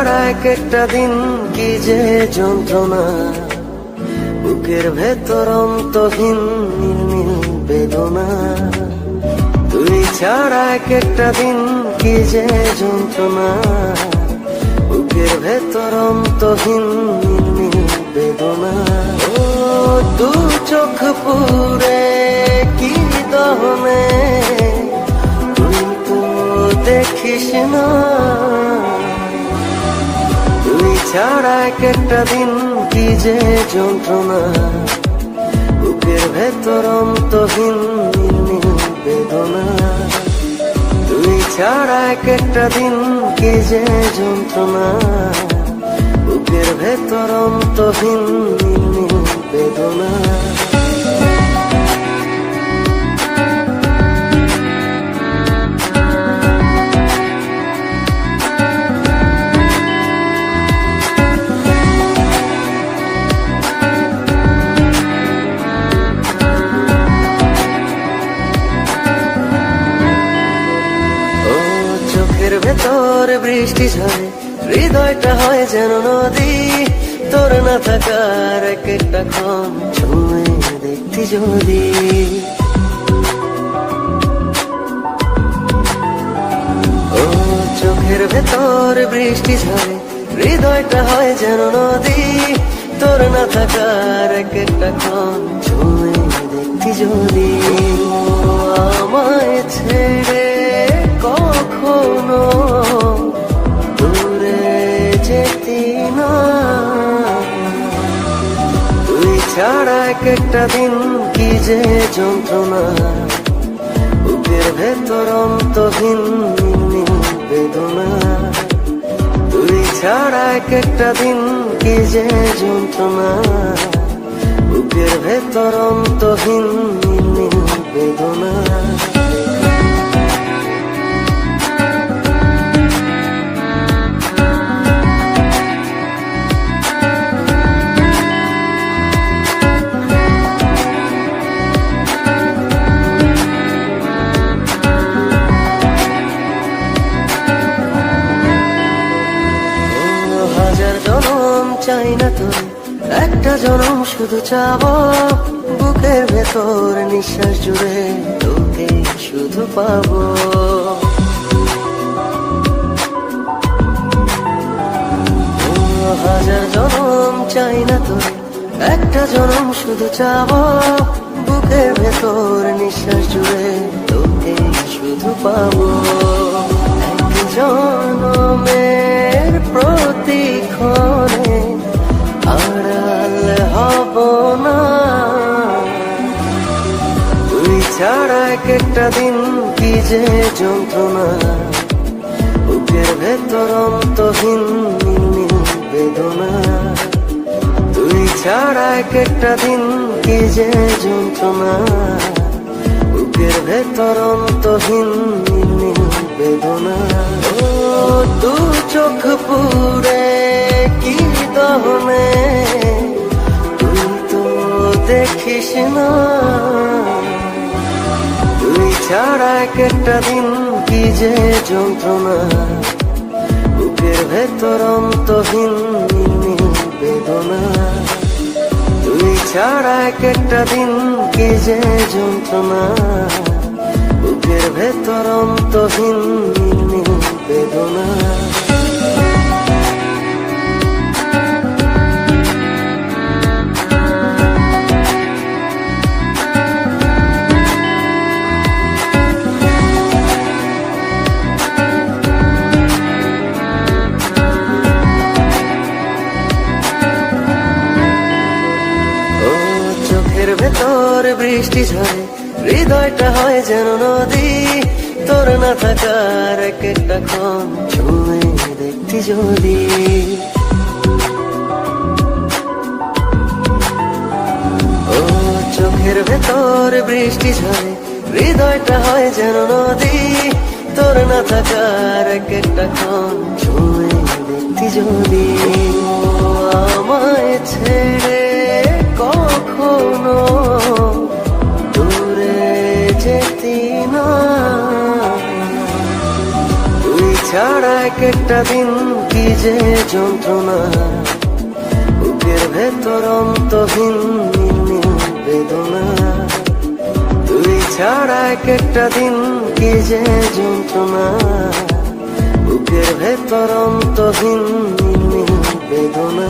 ছাড়া এক একটা দিন কি যে যন্ত্রণা, বুকের ভেতর অন্তহীন নীল বেদনা। তুই ছাড়া এক একটা দিন কি যে যন্ত্রণা, বুকের ভেতর অন্তহীন নীল বেদনা। ও দু চোখ পুরে কি দহনে, তুই তো দেখিস না। তুই ছাড়া এক একটা দিন কি যে যন্ত্রণা, বুকের ভেতর অন্তহীন নীল বেদনা। তুই ছাড়া এক একটা দিন কি যে যন্ত্রণা, বুকের ভেতর অন্তহীন নীল বেদনা। চোখের ভেতর বৃষ্টি ঝরে, হৃদয়টা হয় যেন নদী। তোর না থাকার এক একটা ক্ষণ ছুঁয়ে দেখতি যদি। ও চোখের ভেতর বৃষ্টি ঝরে, হৃদয়টা হয় যেন নদী। তোর না থাকার এক একটা ক্ষণ ছুঁয়ে দেখতি যদি। আমায় ছেড়ে কখনো দূরে যেতি না। তুই ছাড়া এক একটা দিন কি যে যন্ত্রণা, বুকের ভেতর অন্তহীন নীল বেদনা। তুই ছাড়া এক একটা দিন কি যে যন্ত্রণা, বুকের ভেতর অন্তহীন নীল বেদনা। হাজার জনম চাই না তোর, একটা জনম শুধু চাবো। বুকের ভেতর নিঃশ্বাস জুড়ে তোকে শুধু পাবো। হাজার জনম চাই না তোর, একটা জনম শুধু চাবো। বুকের ভেতর নিঃশ্বাস জুড়ে তোকে শুধু পাবো। এক জনমের প্রতিক্ষণে আড়াল হব না। তুই ছাড়া এক একটা দিন কি যে যন্ত্রণা, বুকের ভেতর অন্তহীন নীল বেদনা। তুই ছাড়া এক একটা দিন কি যে যন্ত্রণা, বুকের ভেতর অন্তহীন নীল বেদনা। ও দু চোখ পুরে কি দহনে, তুই তো দেখিস না। তুই ছাড়া এক একটা দিন কি যে যন্ত্রণা, বুকের ভেতর অন্তহীন নীল বেদনা। তুই ছাড়া এক একটা দিন কি যে যন্ত্রণা, বুকের ভেতর অন্তহীন নীল বেদনা। চোখের ভেতর বৃষ্টি ঝরে, হৃদয়টা হয় যেন নদী। তোর না থাকার এক একটা ক্ষণ ছুঁয়ে দেখতি যদি। ও চোখের ভেতর বৃষ্টি ঝরে, হৃদয়টা হয় যেন নদী। তোর না থাকার এক একটা ক্ষণ ছুঁয়ে দেখতি যদি। আমায় ছেড়ে কখনো দূরে যেতি না। তুই ছাড়া এক একটা দিন কি যে যন্ত্রণা, বুকের ভেতর অন্তহীন নির্মম বেদনা। তুই ছাড়া এক একটা দিন কি যে যন্ত্রণা, বুকের ভেতর অন্তহীন নির্মম বেদনা।